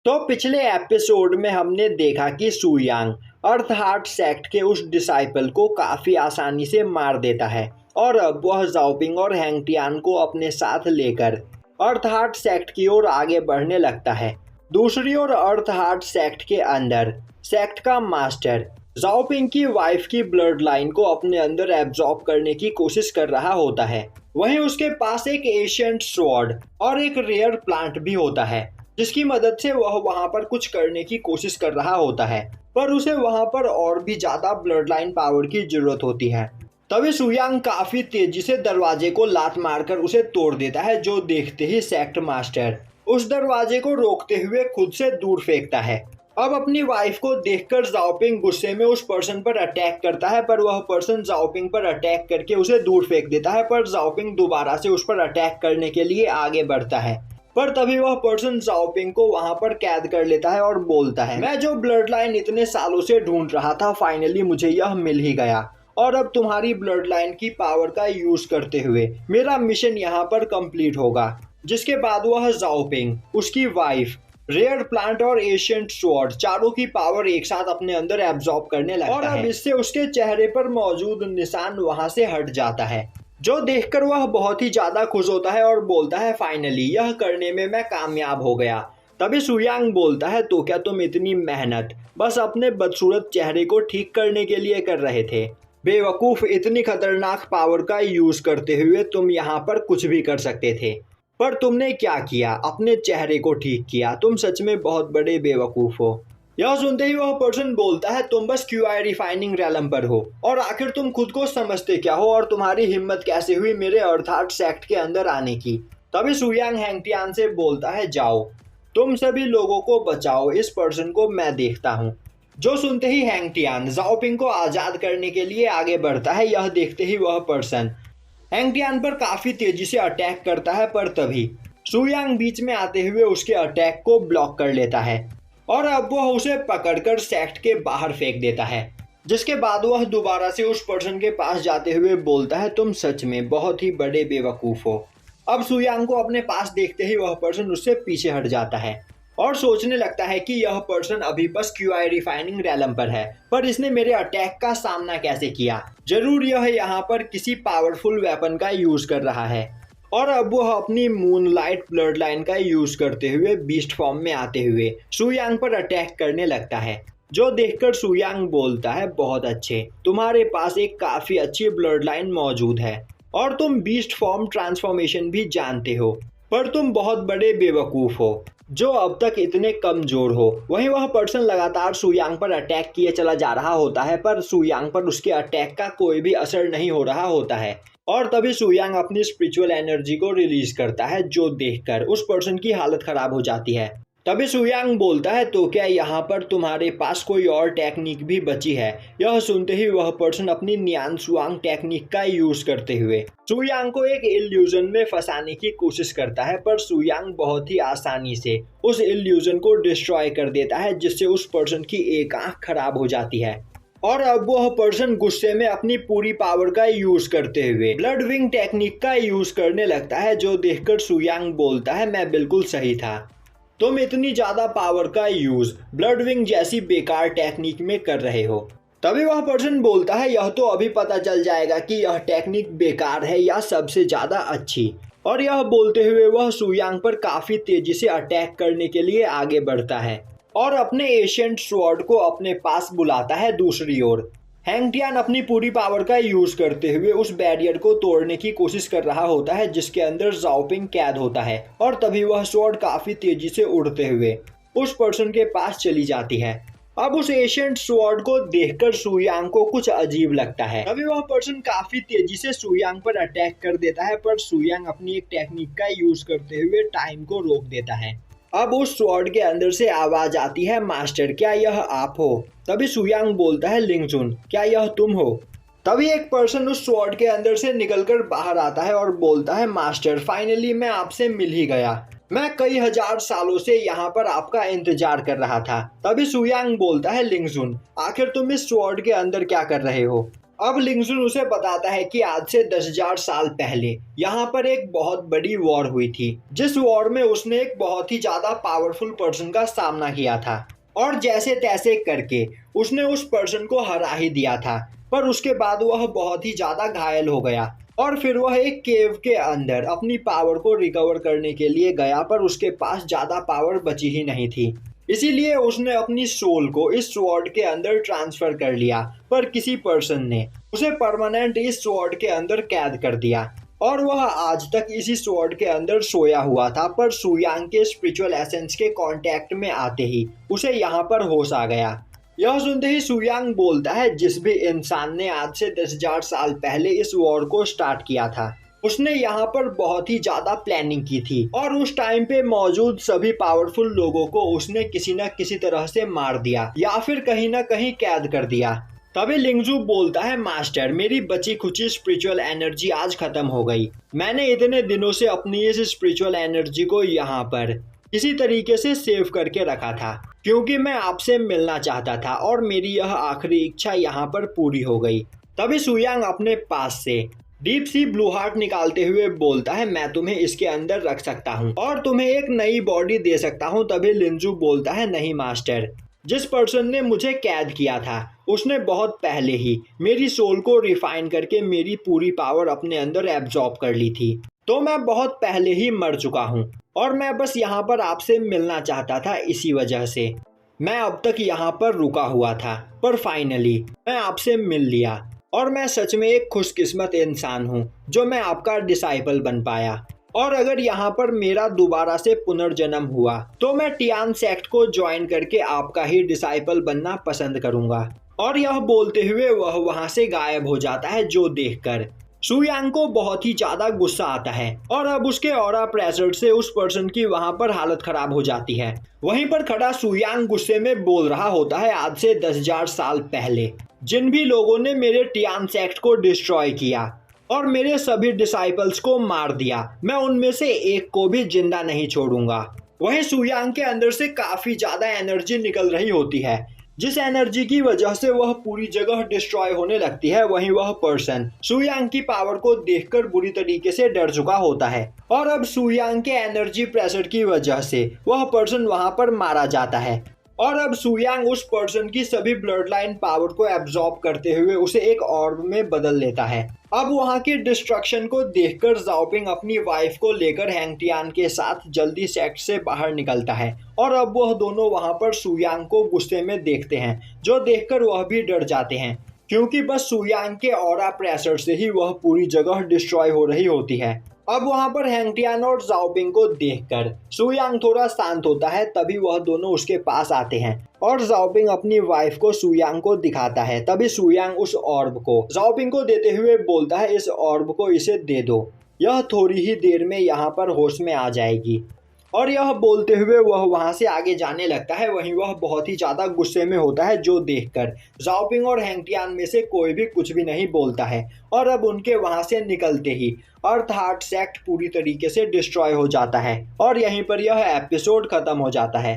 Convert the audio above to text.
तो पिछले एपिसोड में हमने देखा कि सुयांग अर्थ हार्ट सेक्ट के उस डिसाइपल को काफी आसानी से मार देता है और अब वह जाओपिंग और हैंगटियान को अपने साथ लेकर अर्थ हार्ट सेक्ट की ओर आगे बढ़ने लगता है। दूसरी ओर अर्थ हार्ट सेक्ट के अंदर सेक्ट का मास्टर जाओपिंग की वाइफ की ब्लड लाइन को अपने अंदर एब्जॉर्ब करने की कोशिश कर रहा होता है। वहीं उसके पास एक एशियंट स्वॉर्ड और एक रेयर प्लांट भी होता है जिसकी मदद से वह वहां पर कुछ करने की कोशिश कर रहा होता है, पर उसे वहां पर और भी ज्यादा ब्लड लाइन पावर की जरूरत होती है। तभी सुयांग काफी तेजी से दरवाजे को लात मारकर उसे तोड़ देता है, जो देखते ही सेक्ट मास्टर उस दरवाजे को रोकते हुए खुद से दूर फेंकता है। अब अपनी वाइफ को देखकर जाओपिंग गुस्से में उस पर्सन पर अटैक करता है, पर वह पर्सन जाओपिंग पर अटैक करके उसे दूर फेंक देता है। पर जाओपिंग दोबारा से उस पर अटैक करने के लिए आगे बढ़ता है, पर तभी वह पर्सन जाओपिंग को वहां पर कैद कर लेता है और बोलता है, मैं जो ब्लड लाइन इतने सालों से ढूंढ रहा था, फाइनली मुझे यह मिल ही गया और अब तुम्हारी ब्लड लाइन की पावर का यूज करते हुए मेरा मिशन यहाँ पर कंप्लीट होगा। जिसके बाद वह जाओपिंग, उसकी वाइफ, रेयर प्लांट और एशियंट स्वॉर्ड चारों की पावर एक साथ अपने अंदर एब्जॉर्ब करने लगता है और अब इससे उसके चेहरे पर मौजूद निशान वहां से हट जाता है, जो देखकर वह बहुत ही ज्यादा खुश होता है और बोलता है, फाइनली यह करने में मैं कामयाब हो गया। तभी सुयांग बोलता है, तो क्या तुम इतनी मेहनत बस अपने बदसूरत चेहरे को ठीक करने के लिए कर रहे थे? बेवकूफ, इतनी खतरनाक पावर का यूज करते हुए तुम यहाँ पर कुछ भी कर सकते थे, पर तुमने क्या किया? अपने चेहरे को ठीक किया। तुम सच में बहुत बड़े बेवकूफ हो। यह सुनते ही वह पर्सन बोलता है, तुम बस क्यूआई रिफाइनिंग रैलम पर हो और आखिर तुम खुद को समझते क्या हो और तुम्हारी हिम्मत कैसे हुई मेरे अर्थात सेक्ट के अंदर आने की? तभी सुयांग हैंगटियान से बोलता है, जाओ तुम सभी लोगों को बचाओ, इस पर्सन को मैं देखता हूँ। जो सुनते ही हैंगटियान जाओपिंग को आजाद करने के लिए आगे बढ़ता है। यह देखते ही वह पर्सन हैंगटियान पर काफी तेजी से अटैक करता है, पर तभी सुयांग बीच में आते हुए उसके अटैक को ब्लॉक कर लेता है और अब वह उसे पकड़कर सेक्ट के बाहर फेंक देता है। जिसके बाद वह दोबारा से उस पर्सन के पास जाते हुए बोलता है, तुम सच में बहुत ही बड़े बेवकूफ हो। अब सुयांग को अपने पास देखते ही वह पर्सन उससे पीछे हट जाता है और सोचने लगता है कि यह पर्सन अभी बस क्यूआई रिफाइनिंग रैलम पर है, पर इसने मेरे अटैक का सामना कैसे किया? जरूर यह यहाँ पर किसी पावरफुल वेपन का यूज कर रहा है। और अब वह अपनी मूनलाइट ब्लड लाइन का यूज करते हुए बीस्ट फॉर्म में आते हुए सुयांग पर अटैक करने लगता है, जो देखकर सुयांग बोलता है, बहुत अच्छे, तुम्हारे पास एक काफी अच्छी ब्लड लाइन मौजूद है और तुम बीस्ट फॉर्म ट्रांसफॉर्मेशन भी जानते हो, पर तुम बहुत बड़े बेवकूफ हो जो अब तक इतने कमजोर हो। वहीं वह पर्सन लगातार सुयांग पर अटैक किए चला जा रहा होता है, पर सुयांग पर उसके अटैक का कोई भी असर नहीं हो रहा होता है और तभी सुयांग अपनी स्पिरिचुअल एनर्जी को रिलीज करता है, जो देखकर उस पर्सन की हालत खराब हो जाती है। तभी सुयांग बोलता है, तो क्या यहाँ पर तुम्हारे पास कोई और टेक्निक भी बची है? यह सुनते ही वह पर्सन अपनी नियान सुआंग टेक्निक का यूज करते हुए सुयांग को एक इल्यूजन में फंसाने की कोशिश करता है, पर सुयांग बहुत ही आसानी से उस इल्यूजन को डिस्ट्रॉय कर देता है, जिससे उस पर्सन की एक आंख खराब हो जाती है और अब वह पर्सन गुस्से में अपनी पूरी पावर का यूज करते हुए ब्लड विंग टेक्निक का यूज करने लगता है, जो देखकर सुयांग बोलता है, मैं बिल्कुल सही था, तुम इतनी ज्यादा पावर का यूज ब्लड विंग जैसी बेकार टेक्निक में कर रहे हो। तभी वह पर्सन बोलता है, यह तो अभी पता चल जाएगा कि यह टेक्निक बेकार है या सबसे ज्यादा अच्छी। और यह बोलते हुए वह सुयांग पर काफी तेजी से अटैक करने के लिए आगे बढ़ता है और अपने एशियंट स्वॉर्ड को अपने पास बुलाता है। दूसरी ओर हैंगटियान अपनी पूरी पावर का यूज करते हुए उस बैरियर को तोड़ने की कोशिश कर रहा होता है, जिसके अंदर जाओपिंग कैद होता है और तभी वह स्वॉर्ड काफी तेजी से उड़ते हुए उस पर्सन के पास चली जाती है। अब उस एशियंट स्वॉर्ड को देखकर सुयांग को कुछ अजीब लगता है। तभी वह पर्सन काफी तेजी से सुयांग पर अटैक कर देता है, पर सुयांग अपनी एक टेक्निक का यूज करते हुए टाइम को रोक देता है। अब उस स्वॉर्ड के अंदर से आवाज आती है, मास्टर क्या यह आप हो? तभी सुयांग बोलता है, लिंगजुन क्या यह तुम हो? तभी एक पर्सन उस स्वॉर्ड के अंदर से निकलकर बाहर आता है और बोलता है, मास्टर फाइनली मैं आपसे मिल ही गया, मैं कई हजार सालों से यहाँ पर आपका इंतजार कर रहा था। तभी सुयांग बोलता है, लिंगजुन आखिर तुम इस स्वॉर्ड के अंदर क्या कर रहे हो? अब लिंगजुन उसे बताता है कि आज से 10,000 साल पहले यहाँ पर एक बहुत बड़ी वॉर हुई थी, जिस वॉर में उसने एक बहुत ही ज्यादा पावरफुल पर्सन का सामना किया था और जैसे तैसे करके उसने उस पर्सन को हरा ही दिया था। पर उसके बाद वह बहुत ही ज्यादा घायल हो गया और फिर वह एक केव के अंदर अपनी पावर को रिकवर करने के लिए गया, पर उसके पास ज्यादा पावर बची ही नहीं थी। इसीलिए उसने अपनी सोल को इस स्वॉर्ड के अंदर ट्रांसफर कर लिया, पर किसी पर्सन ने उसे परमानेंट इस स्वॉर्ड के अंदर कैद कर दिया और वह आज तक इसी स्वॉर्ड के अंदर सोया हुआ था। पर सुयांग के स्पिरिचुअल एसेंस के कांटेक्ट में आते ही उसे यहाँ पर होश आ गया। यह सुनते ही सुयांग बोलता है, जिस भी इंसान ने आज से 10,000 साल पहले इस वॉर को स्टार्ट किया था उसने यहाँ पर बहुत ही ज्यादा प्लानिंग की थी और उस टाइम पे मौजूद सभी पावरफुल लोगों को उसने किसी न किसी तरह से मार दिया या फिर कहीं ना कहीं कैद कर दिया। तभी लिंगजू बोलता है, मास्टर मेरी बची खुची स्पिरिचुअल एनर्जी आज खत्म हो गई। मैंने इतने दिनों से अपनी इस स्पिरिचुअल एनर्जी को यहाँ पर इसी तरीके से सेव करके रखा था क्योंकि मैं आपसे मिलना चाहता था और मेरी यह आखिरी इच्छा यहाँ पर पूरी हो गई। तभी सुयांग अपने पास से डीप सी ब्लू हार्ट निकालते हुए बोलता है, मैं तुम्हें इसके अंदर रख सकता हूँ और तुम्हें एक नई बॉडी दे सकता हूँ। तभी लिंजू बोलता है, नहीं मास्टर, जिस पर्सन ने मुझे कैद किया था उसने बहुत पहले ही मेरी सोल को रिफाइन करके मेरी पूरी पावर अपने अंदर एब्जॉर्ब कर ली थी, तो मैं बहुत पहले ही मर चुका हूँ और मैं बस यहाँ पर आपसे मिलना चाहता था। इसी वजह से मैं अब तक यहाँ पर रुका हुआ था, पर फाइनली मैं आपसे मिल लिया और मैं सच में एक खुशकिस्मत इंसान हूँ जो मैं आपका डिसाइपल बन पाया। और अगर यहाँ पर मेरा दोबारा से पुनर्जन्म हुआ तो मैं टियान सेक्ट को ज्वाइन करके आपका ही डिसाइपल बनना पसंद करूंगा। और यह बोलते हुए वह वहां से गायब हो जाता है, जो देखकर सुयांग को बहुत ही ज्यादा गुस्सा आता है और अब उसके ऑरा प्रेशर से उस पर्सन की वहां पर हालत खराब हो जाती है। वहीं पर खड़ा सुयांग गुस्से में बोल रहा होता है, आज से 10,000 साल पहले जिन भी लोगों ने मेरे टियान सेक्ट को डिस्ट्रॉय किया और मेरे सभी डिसाइपल्स को मार दिया, मैं उनमें से एक को भी जिंदा नहीं छोड़ूंगा। वहीं सुयांग के अंदर से काफी ज्यादा एनर्जी निकल रही होती है, जिस एनर्जी की वजह से वह पूरी जगह डिस्ट्रॉय होने लगती है। वहीं वह पर्सन सुयांग की पावर को देखकर बुरी तरीके से डर चुका होता है और अब सुयांग के एनर्जी प्रेशर की वजह से वह पर्सन वहां पर मारा जाता है। और अब सुयांग उस पर्सन की सभी ब्लड लाइन पावर को एब्जॉर्ब करते हुए उसे एक ऑर्ब में बदल लेता है। अब वहां की डिस्ट्रक्शन को देखकर जाओपिंग अपनी वाइफ को लेकर हैंगटियान के साथ जल्दी सेक्ट से बाहर निकलता है और अब वह दोनों वहां पर सुयांग को गुस्से में देखते हैं, जो देखकर वह भी डर जाते हैं क्योंकि बस सुयांग के ऑरा प्रेशर से ही वह पूरी जगह डिस्ट्रॉय हो रही होती है। अब वहां पर हैंगटियान और जाओपिंग को देखकर सुयांग थोड़ा शांत होता है। तभी वह दोनों उसके पास आते हैं और जाओपिंग अपनी वाइफ को सुयांग को दिखाता है। तभी सुयांग उस ऑर्ब को जाओपिंग को देते हुए बोलता है, इस ऑर्ब को इसे दे दो, यह थोड़ी ही देर में यहाँ पर होश में आ जाएगी। और यह बोलते हुए वह वहां से आगे जाने लगता है। वहीं वह बहुत ही ज्यादा गुस्से में होता है, जो देखकर जाओपिंग और हैंगटियान में से कोई भी कुछ भी नहीं बोलता है। और अब उनके वहां से निकलते ही अर्थ हार्ट सेक्ट पूरी तरीके से डिस्ट्रॉय हो जाता है और यहीं पर यह एपिसोड खत्म हो जाता है।